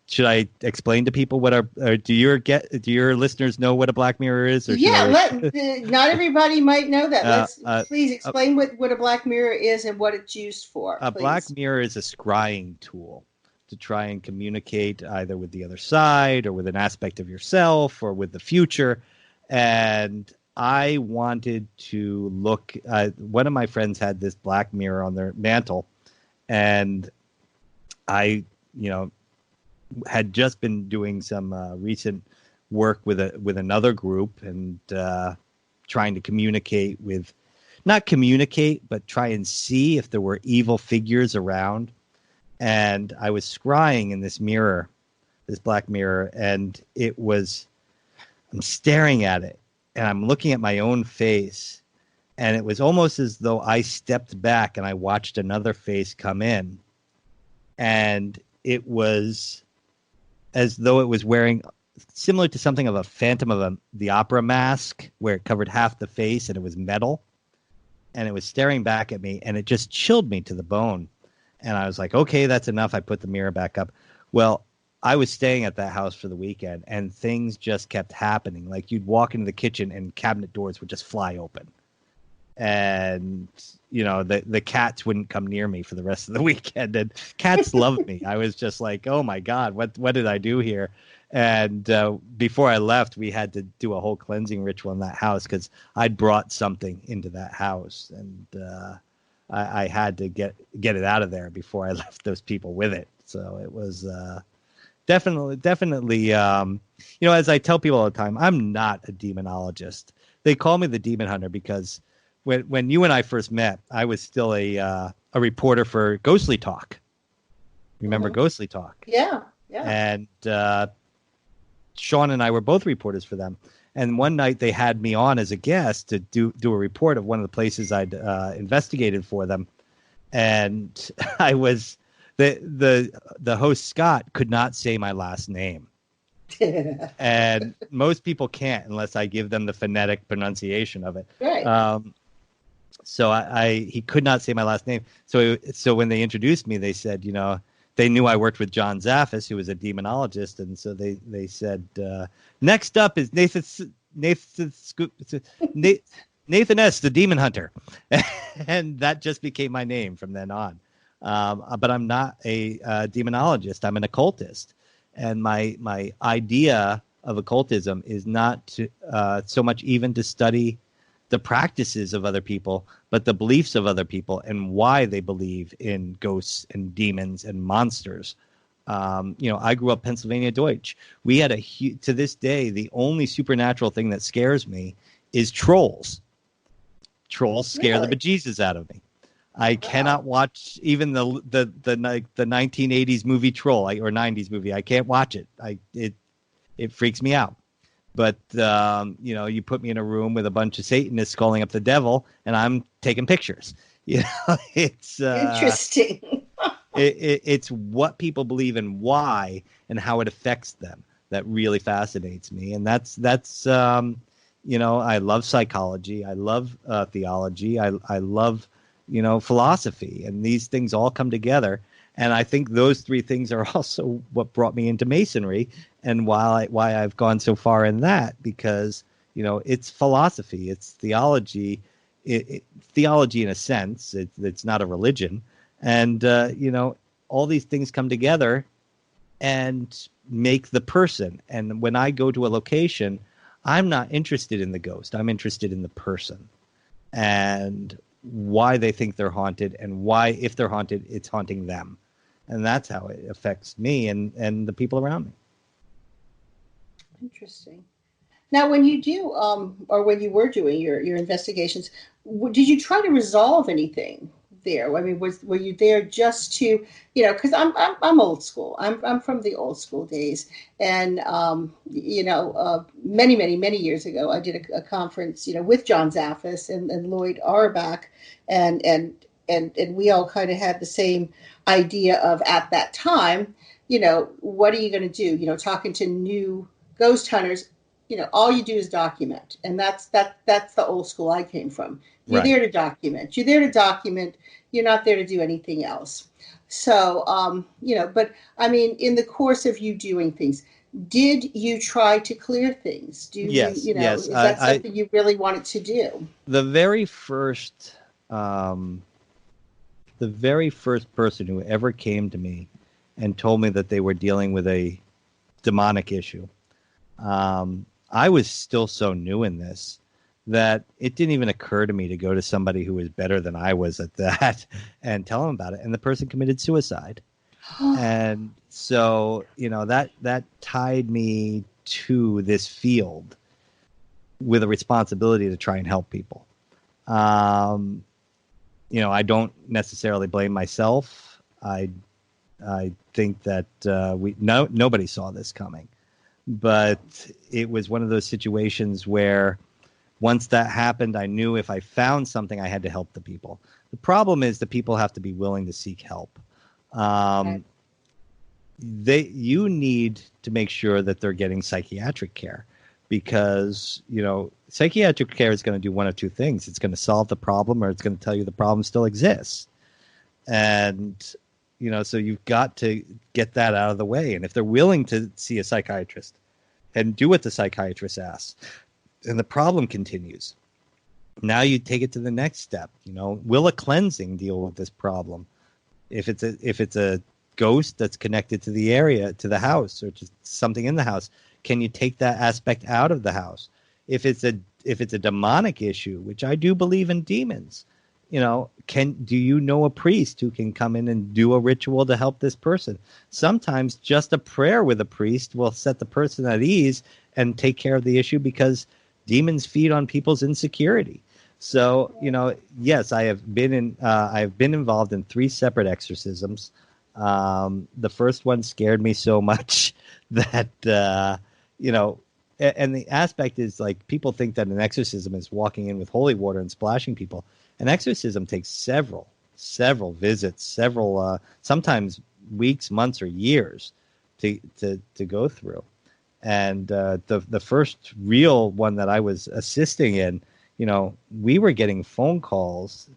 [SPEAKER 3] Should I explain to people do your listeners know what a black mirror is? Or
[SPEAKER 2] not everybody might know that. Please explain what a black mirror is and what it's used for.
[SPEAKER 3] A black mirror is a scrying tool to try and communicate either with the other side or with an aspect of yourself or with the future. And I wanted to look. One of my friends had this black mirror on their mantle, and I, had just been doing some recent work with another group and trying to but try and see if there were evil figures around. And I was scrying in this mirror, this black mirror, and I'm staring at it. And I'm looking at my own face, and it was almost as though I stepped back and I watched another face come in. And it was as though it was wearing similar to something of a Phantom of the Opera mask, where it covered half the face and it was metal. And it was staring back at me, and it just chilled me to the bone. And I was like, okay, that's enough. I put the mirror back up. Well, I was staying at that house for the weekend, and things just kept happening. Like you'd walk into the kitchen and cabinet doors would just fly open. And, the cats wouldn't come near me for the rest of the weekend. And cats loved me. I was just like, oh, my God, what did I do here? And before I left, we had to do a whole cleansing ritual in that house because I'd brought something into that house. And I had to get it out of there before I left those people with it. So it was... Definitely. As I tell people all the time, I'm not a demonologist. They call me the demon hunter because when you and I first met, I was still a reporter for Ghostly Talk. Remember Ghostly Talk?
[SPEAKER 2] Yeah.
[SPEAKER 3] And Sean and I were both reporters for them. And one night they had me on as a guest to do a report of one of the places I'd investigated for them. And I was... The host, Scott, could not say my last name. And most people can't unless I give them the phonetic pronunciation of it.
[SPEAKER 2] Right.
[SPEAKER 3] So he could not say my last name. So when they introduced me, they said, they knew I worked with John Zaffis, who was a demonologist. And so they said, next up is Nathan S., the demon hunter. And that just became my name from then on. But I'm not a demonologist. I'm an occultist. And my idea of occultism is not to, so much even to study the practices of other people, but the beliefs of other people and why they believe in ghosts and demons and monsters. I grew up Pennsylvania Deutsch. We had to this day, the only supernatural thing that scares me is trolls. Trolls scare the bejesus out of me. I cannot watch even the 1980s movie Troll or 90s movie. I can't watch it. It freaks me out. But you put me in a room with a bunch of Satanists calling up the devil, and I'm taking pictures. It's
[SPEAKER 2] interesting.
[SPEAKER 3] It's what people believe and why and how it affects them that really fascinates me. And that's I love psychology. I love theology. I love philosophy, and these things all come together. And I think those three things are also what brought me into Masonry and why I've gone so far in that, because, it's philosophy, it's theology, theology in a sense, it's not a religion. And, all these things come together and make the person. And when I go to a location, I'm not interested in the ghost. I'm interested in the person and why they think they're haunted and why, if they're haunted, it's haunting them. And that's how it affects me and the people around me.
[SPEAKER 2] Interesting. Now, when you do, or when you were doing your investigations, did you try to resolve anything there? I mean, were you there just to, because I'm old school. I'm from the old school days, and many years ago, I did a conference, with John Zaffis and Lloyd Auerbach, and we all kind of had the same idea of, at that time, what are you going to do? Talking to new ghost hunters, all you do is document, and that's the old school I came from. You're
[SPEAKER 3] Right.
[SPEAKER 2] there to document. You're there to document. You're not there to do anything else. So, but I mean, in the course of you doing things, did you try to clear things?
[SPEAKER 3] Yes.
[SPEAKER 2] Is that something you really wanted to do?
[SPEAKER 3] The very first person who ever came to me and told me that they were dealing with a demonic issue, I was still so new in this that it didn't even occur to me to go to somebody who was better than I was at that and tell them about it. And the person committed suicide. And so, that tied me to this field with a responsibility to try and help people. I don't necessarily blame myself. I think that nobody saw this coming. But it was one of those situations where once that happened, I knew if I found something, I had to help the people. The problem is the people have to be willing to seek help.
[SPEAKER 2] Right.
[SPEAKER 3] You need to make sure that they're getting psychiatric care because, psychiatric care is going to do one of two things. It's going to solve the problem or it's going to tell you the problem still exists. And so you've got to get that out of the way. And if they're willing to see a psychiatrist and do what the psychiatrist asks, and the problem continues, now you take it to the next step. Will a cleansing deal with this problem? If it's a ghost that's connected to the area, to the house, or just something in the house, can you take that aspect out of the house? If it's a demonic issue, which I do believe in demons, do you know a priest who can come in and do a ritual to help this person? Sometimes just a prayer with a priest will set the person at ease and take care of the issue because demons feed on people's insecurity. So, yes, I have been involved in 3 separate exorcisms. The first one scared me so much that, and the aspect is like people think that an exorcism is walking in with holy water and splashing people. An exorcism takes several visits, sometimes weeks, months, or years to go through. And the first real one that I was assisting in, we were getting phone calls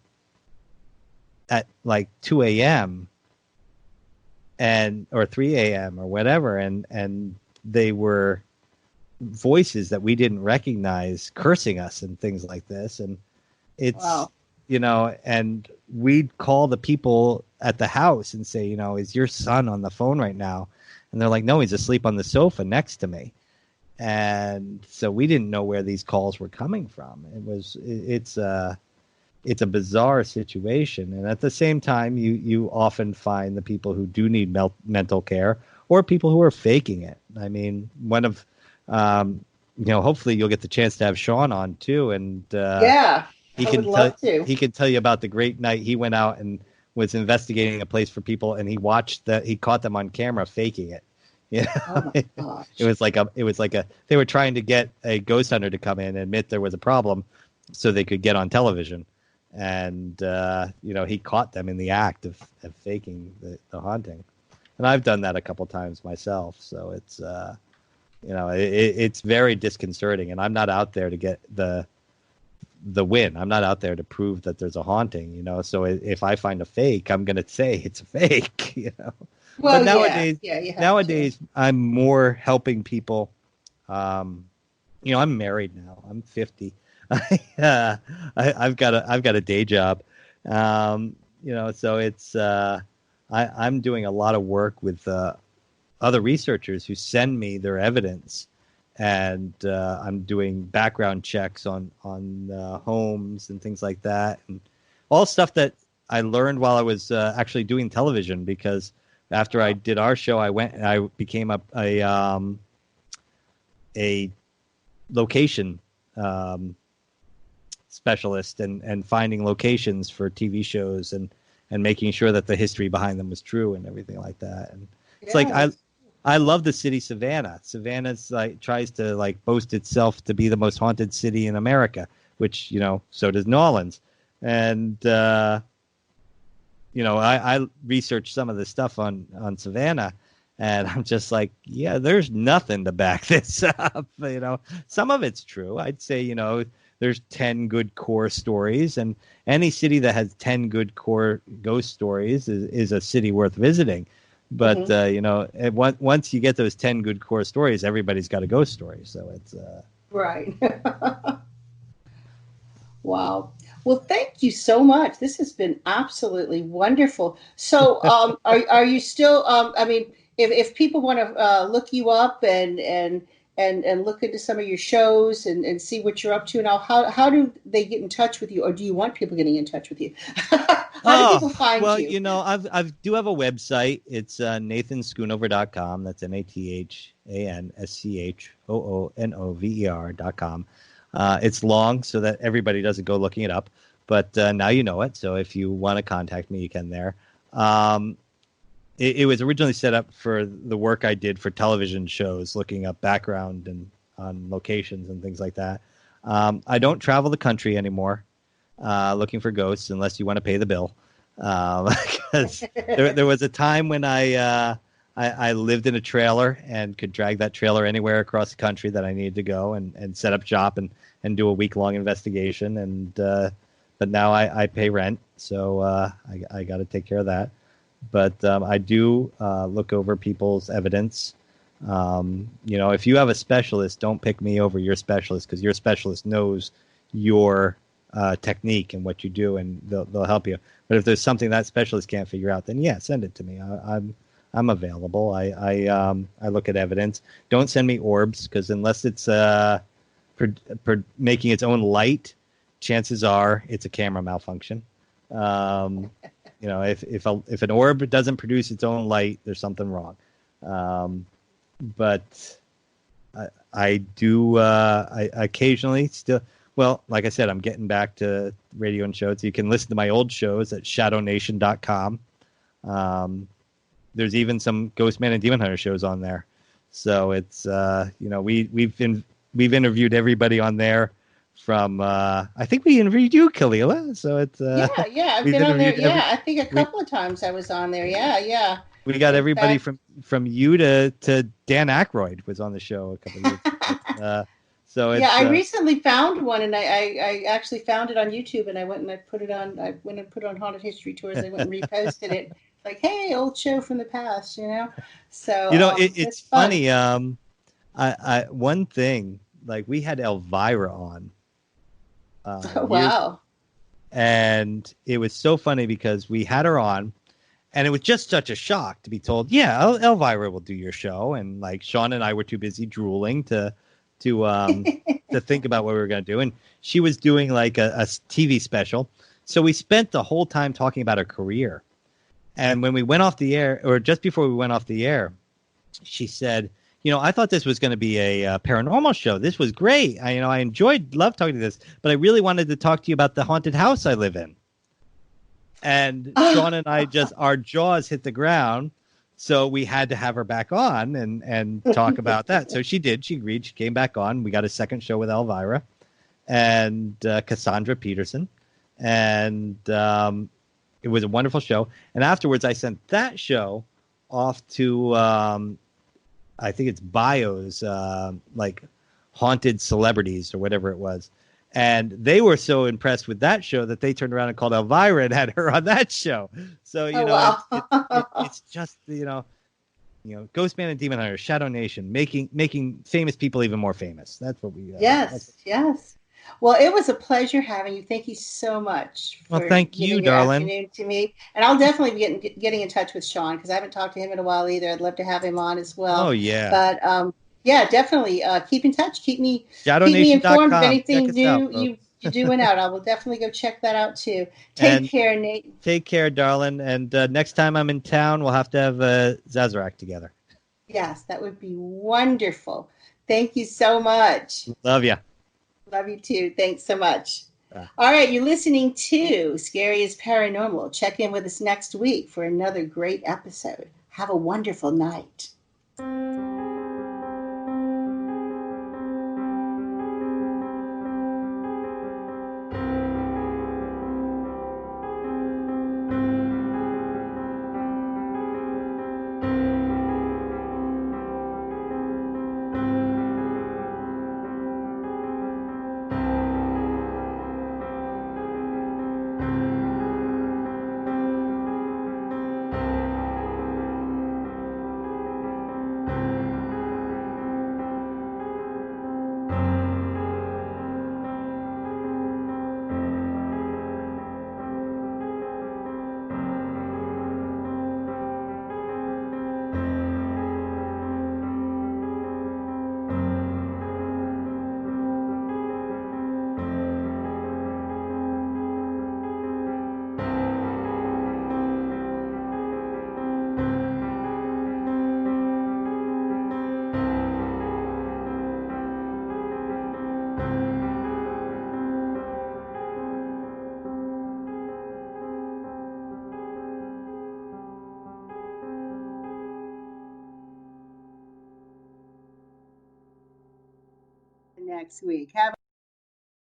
[SPEAKER 3] at like 2 a.m. or 3 a.m. or whatever, and they were voices that we didn't recognize cursing us and things like this. And it's,
[SPEAKER 2] wow.
[SPEAKER 3] And we'd call the people at the house and say, is your son on the phone right now? And they're like, no, he's asleep on the sofa next to me. And so we didn't know where these calls were coming from. It's a bizarre situation. And at the same time, you often find the people who do need mental care or people who are faking it. I mean, one of, hopefully you'll get the chance to have Sean on too. And
[SPEAKER 2] yeah,
[SPEAKER 3] he can tell you about the great night he went out and was investigating a place for people, and he caught them on camera faking it.
[SPEAKER 2] Oh my gosh.
[SPEAKER 3] It was like they were trying to get a ghost hunter to come in and admit there was a problem so they could get on television. And, he caught them in the act of faking the haunting. And I've done that a couple times myself. So it's, it's very disconcerting, and I'm not out there to get the win. I'm not out there to prove that there's a haunting, So if I find a fake, I'm going to say it's a fake,
[SPEAKER 2] Well,
[SPEAKER 3] but nowadays, I'm more helping people. I'm married now. I'm 50. I've got a day job. so it's I'm doing a lot of work with other researchers who send me their evidence, and I'm doing background checks on homes and things like that, and all stuff that I learned while I was actually doing television. Because after I did our show, I became a location specialist and finding locations for TV shows and making sure that the history behind them was true and everything like that. And it's like I love the city Savannah. Savannah's tries to boast itself to be the most haunted city in America, which so does New Orleans. And I researched some of the stuff on Savannah, and I'm just like, yeah, there's nothing to back this up. Some of it's true. I'd say there's 10 good core stories, and any city that has 10 good core ghost stories is a city worth visiting. But once you get those 10 good core stories, everybody's got a ghost story. So it's
[SPEAKER 2] right. Wow. Well, thank you so much. This has been absolutely wonderful. So, are you still? I mean, if people want to look you up and look into some of your shows and see what you're up to now, how do they get in touch with you, or do you want people getting in touch with you? How do people find you?
[SPEAKER 3] Well, I do have a website. It's nathanschoonover.com. That's nathanschoonover.com. It's long, so that everybody doesn't go looking it up. But now you know it. So if you want to contact me, you can there. It was originally set up for the work I did for television shows, looking up background and on locations and things like that. I don't travel the country anymore looking for ghosts unless you want to pay the bill. Because there was a time when I lived in a trailer and could drag that trailer anywhere across the country that I needed to go and set up shop and do a week-long investigation. But now I pay rent, so I got to take care of that. But I do look over people's evidence. If you have a specialist, don't pick me over your specialist, because your specialist knows your technique and what you do, and they'll help you. But if there's something that specialist can't figure out, then send it to me. I'm available. I look at evidence. Don't send me orbs, because unless it's making its own light, chances are it's a camera malfunction. If an orb doesn't produce its own light, there's something wrong. But I do I occasionally still. Well, like I said, I'm getting back to radio and shows. You can listen to my old shows at shadownation.com. There's even some Ghostman and Demon Hunter shows on there. So it's we've interviewed everybody on there from I think we interviewed you, Kalila. So it's
[SPEAKER 2] I've been on there. I think a couple of times I was on there. Yeah.
[SPEAKER 3] We got everybody from you to Dan Aykroyd was on the show a couple of years ago. So it's,
[SPEAKER 2] I recently found one, and I actually found it on YouTube, and I went and put it on Haunted History Tours. I went and reposted it, like, hey, old show from the past, So
[SPEAKER 3] it's funny. I one thing, like, we had Elvira on.
[SPEAKER 2] Wow.
[SPEAKER 3] And it was so funny because we had her on, and it was just such a shock to be told, Elvira will do your show, and like Sean and I were too busy drooling to think about what we were going to do. And she was doing like a TV special. So we spent the whole time talking about her career. And when we went off the air, or just before we went off the air, she said, I thought this was going to be a paranormal show. This was great. I loved talking to this, but I really wanted to talk to you about the haunted house I live in. And Sean and I our jaws hit the ground. So we had to have her back on and talk about that. So she did. She agreed. She came back on. We got a second show with Elvira and Cassandra Peterson. And it was a wonderful show. And afterwards, I sent that show off to, I think it's Bios, like Haunted Celebrities or whatever it was. And they were so impressed with that show that they turned around and called Elvira and had her on that show. So,
[SPEAKER 2] wow.
[SPEAKER 3] it's just, Ghostman and Demon Hunter, Shadow Nation, making famous people even more famous. That's what we.
[SPEAKER 2] Yes. Well, it was a pleasure having you. Thank you so much
[SPEAKER 3] Well,
[SPEAKER 2] for
[SPEAKER 3] thank you,
[SPEAKER 2] giving your
[SPEAKER 3] darling.
[SPEAKER 2] afternoon to me. And I'll definitely be getting in touch with Sean because I haven't talked to him in a while either. I'd love to have him on as well.
[SPEAKER 3] Oh, yeah.
[SPEAKER 2] But yeah, definitely keep in touch. Keep me informed of
[SPEAKER 3] ShadowNation.com. Check
[SPEAKER 2] anything
[SPEAKER 3] us out,
[SPEAKER 2] new
[SPEAKER 3] folks.
[SPEAKER 2] you're doing out. I will definitely go check that out too. Take
[SPEAKER 3] And
[SPEAKER 2] care, Nate.
[SPEAKER 3] take care, darling. And next time I'm in town, we'll have to have Zazarak together.
[SPEAKER 2] Yes, that would be wonderful. Thank you so much.
[SPEAKER 3] Love ya.
[SPEAKER 2] Love you too. Thanks so much. All right, you're listening to Scary is Paranormal. Check in with us next week for another great episode. Have a wonderful night. Next week. Have